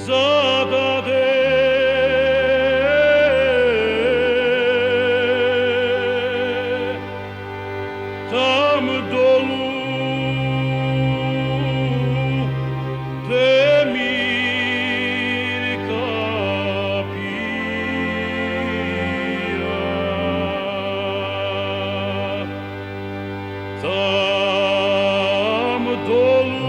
zadaде. Tam dolu temir kapija. Tam dolu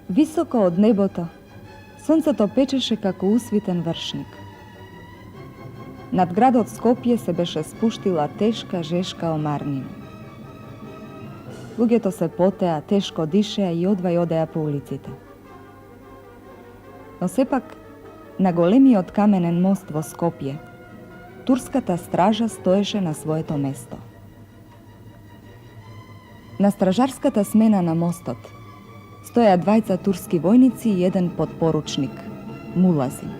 Високо од небото, сонцето печеше како усвитен вршник. Над градот Скопје се беше спуштила тешка жешка омарнина. Луѓето се потеа, тешко дишеа и одвај одеа по улиците. Но сепак, на големиот каменен мост во Скопје, турската стража стоеше на своето место. На стражарската смена на мостот стоја двајца турски војници и еден подпоручник, Мулазим.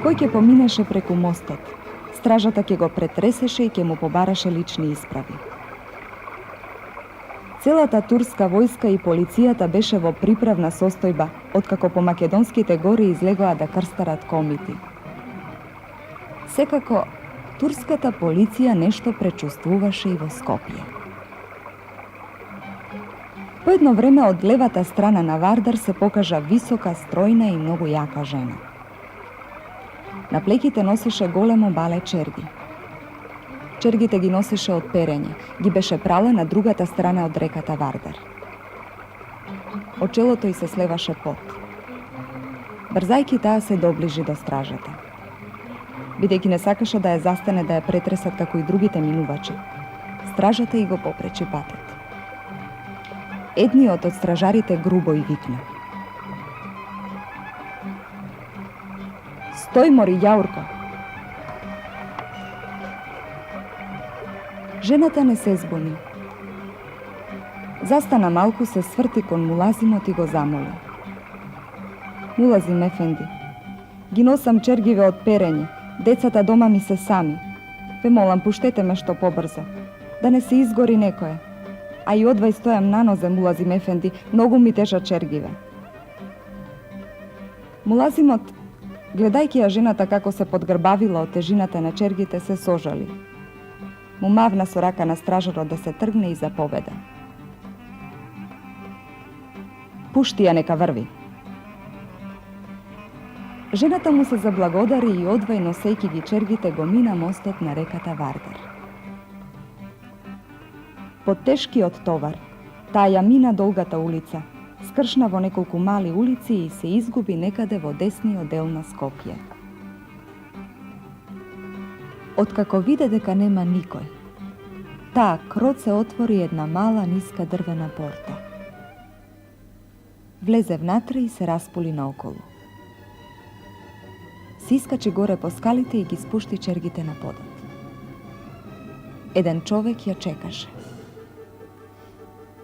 Кој ќе поминеше преку мостот, стражата ќе го претресеше и ќе му побараше лични исправи. Целата турска војска и полицијата беше во приправна состојба, откако по македонските гори излегоа да крстарат комити. Секако, турската полиција нешто пречувствуваше и во Скопје. По едно време од левата страна на Вардар се покажа висока, стројна и многу јака жена. На плеките носеше големо бале черги. Чергите ги носеше од перење, ги беше прала на другата страна од реката Вардар. Од челото й се слеваше пот. Брзајки таа се доближи до стражата. Бидејќи не сакаше да ја застане да ја претресат како и другите минувачи, стражата й го попречи патот. Едниот од стражарите грубо й викна: "Стој, мори, јаурко!" Жената не се збуни. Застана малку, се сврти кон Мулазимот и го замоли: "Мулазим ефенди, Ги носам чергиве од перење. Децата дома ми се сами. Ве молам, пуштете ме што побрзо. Да не се изгори некое. А и одвај стојам на нозе, Мулазим ефенди, многу ми тежа чергиве. Мулазимот, гледајќи ја жената како се подгрбавила од тежината на чергите, се сожали. Му мавна со рака на стражарот да се тргне и заповеда. Пушти ја, нека врви. Жената му се заблагодари и одвај носејќи ги чергите го мина мостот на реката Вардар. Под тешкиот товар, таа ја мина долгата улица, скршна во неколку мали улици и се изгуби некаде во десниот дел на Скопје. Откако виде дека нема никој, таа кроце отвори една мала ниска дрвена порта. Влезе внатре и се распули наоколу. Се искачи горе по скалите и ги спушти чергите на подот. Еден човек ја чекаше.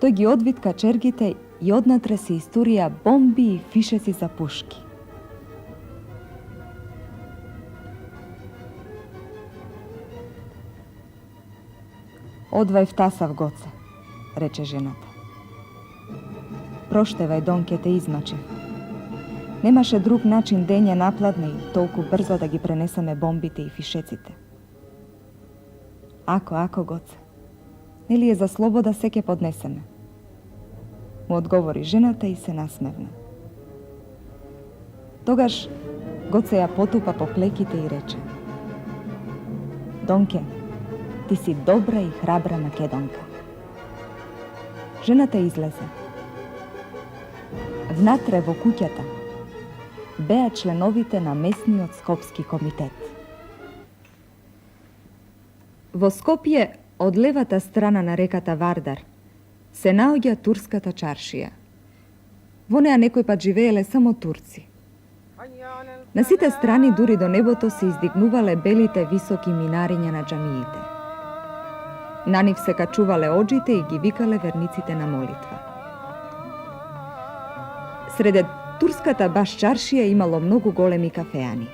Тој ги одвитка чергите и однатре се истурија бомби и фишеци за пушки. Одвај втасав, Гоце, рече жената. Проштевај, Донке, те измачив. Немаше друг начин дење напладне и толку брзо да ги пренесеме бомбите и фишеците. Ако, Гоце, нели е за слобода се ќе поднесеме? Му одговори жената и се насмевна. Тогаш Гоце ја потупа по плеките и рече: Донке, ти си добра и храбра македонка. Жената излезе. Внатре во куќата беа членовите на местниот скопски комитет. Во Скопје, од левата страна на реката Вардар, се наоѓа турската чаршија. Во неа некој пат живееле само турци. На сите страни, дури до небото, се издигнувале белите високи минариња на џамиите. На нив се качувале оџите и ги викале верниците на молитва. Среде турската баш чаршија имало многу големи кафеани.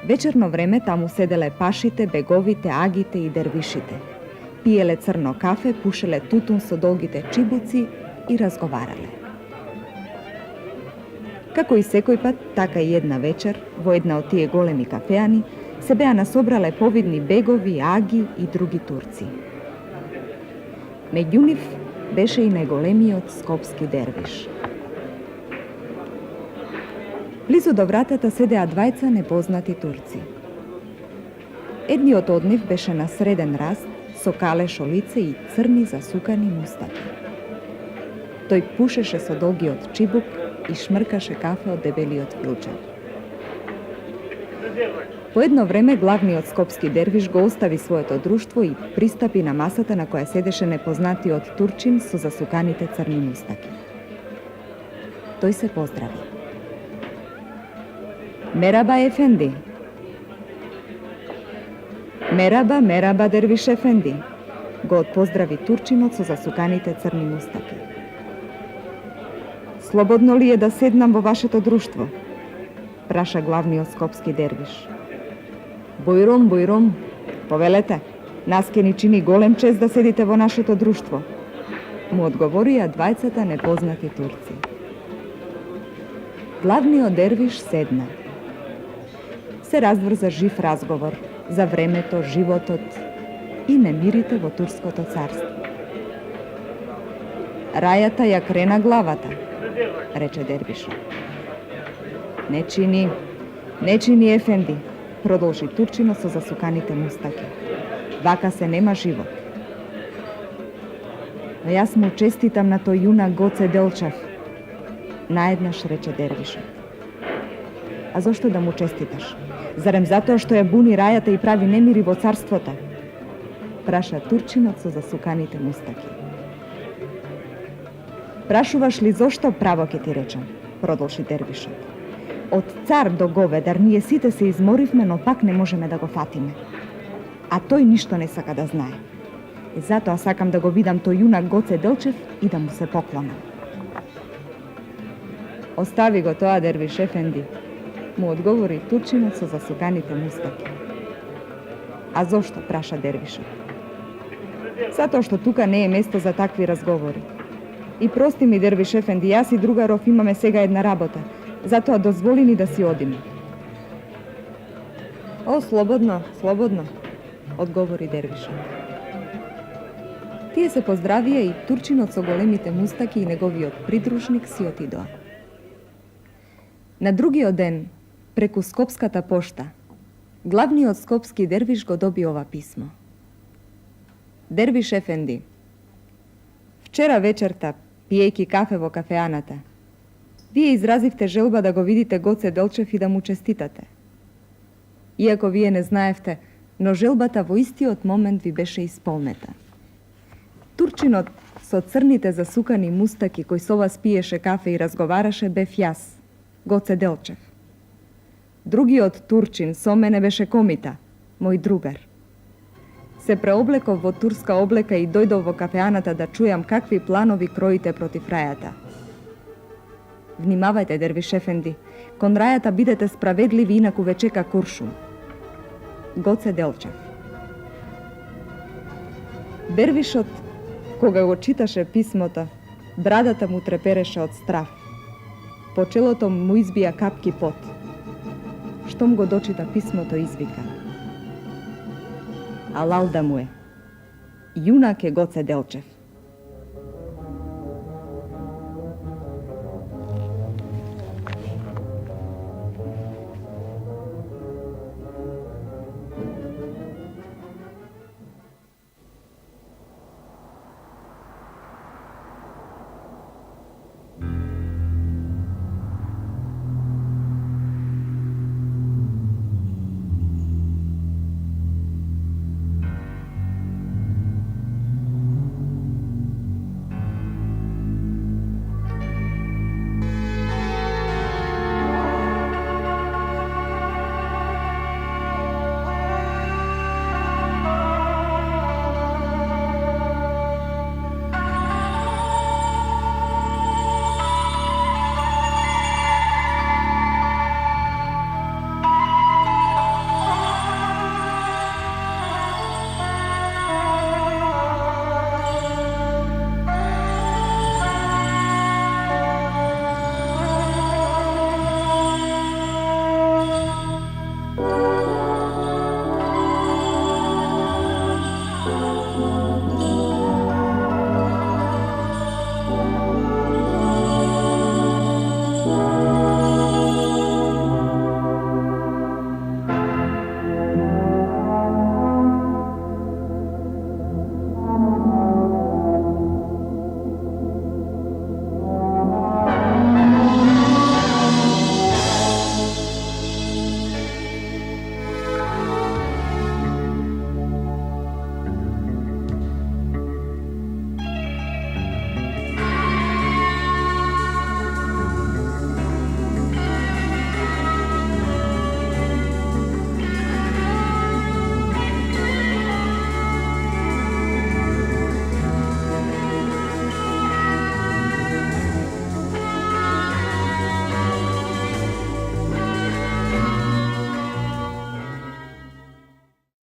Вечерно време таму седеле пашите, беговите, агите и дервишите. Пиеле црно кафе, пушеле тутун со долгите чибуци и разговарале. Како и секој пат, така и една вечер, во една од тие големи кафеани, се беа насобрале повидни бегови, аги и други турци. Меѓу нив беше и најголемиот скопски дервиш. Близу до вратата седеа двајца непознати турци. Едниот од нив беше на среден раст, со калешо лице и црни засукани мустаки. Тој пушеше со долгиот чибук и шмркаше кафе од дебелиот филџер. По едно време главниот скопски дервиш го остави своето друштво и пристапи на масата на која седеше непознатиот турчин со засуканите црни мустаки. Тој се поздрави. Мераба, ефенди. Мераба, дервиш ефенди, го отпоздрави турчинот со засуканите црни мустаки. Слободно ли е да седнам во вашето друштво? Праша главниот скопски дервиш. Бујрум, повелете, нас ке ни чини голем чест да седите во нашето друштво, му одговорија двајцата непознати турци. Главниот дервиш седна. Се разврза жив разговор за времето, животот и немирите во Турското царство. Рајата ја крена главата, рече дервишот. Не чини, ефенди, продолжи турчинот со засуканите мустаки. Вака се нема живот. Но јас му честитам на тој јунак Гоце Делчев, наеднаш рече дервишот. А зошто да му честиташ? Зарем затоа што ја буни рајата и прави немири во царството? Праша турчинот со засуканите мустаки. Прашуваш ли зошто, право ке ти речам, продолжи дервишот. Од цар до говедар ние сите се изморивме, но пак не можеме да го фатиме. А тој ништо не сака да знае. И затоа сакам да го видам тој јунак Гоце Делчев и да му се поклонам. Остави го тоа, дервиш ефенди. му одговори турчинот со засуканите мустаки. А зошто, праша дервишот. Затоа што тука не е место за такви разговори. И прости ми, Дервиш ефенди, јас и другаров имаме сега една работа. Затоа дозволи ни да си одиме. О, слободно, слободно, одговори дервишот. Тие се поздравија и турчинот со големите мустаки и неговиот придружник си отидоа. На другиот ден, преку Скопската пошта, главниот скопски дервиш го доби ова писмо. Дервиш ефенди, вчера вечерта, пиејќи кафе во кафеаната, вие изразивте желба да го видите Гоце Делчев и да му честитате. Иако вие не знаевте, но желбата во истиот момент ви беше исполнета. Турчинот со црните засукани мустаки кој со вас пиеше кафе и разговараше бев јас, Гоце Делчев. Другиот турчин со мене беше Комита, мој другар. Се преоблеков во турска облека и дојдов во кафеаната да чујам какви планови кроите против рајата. Внимавајте, Дервиш ефенди, кон рајата бидете справедливи, инаку ве чека куршум. Гоце Делчев. Дервишот, кога го читаше писмото, брадата му трепереше од страв. По челото му избија капки пот. Штом го дочита писмото, извика: Алалда му е. Јунак е Гоце Делчев.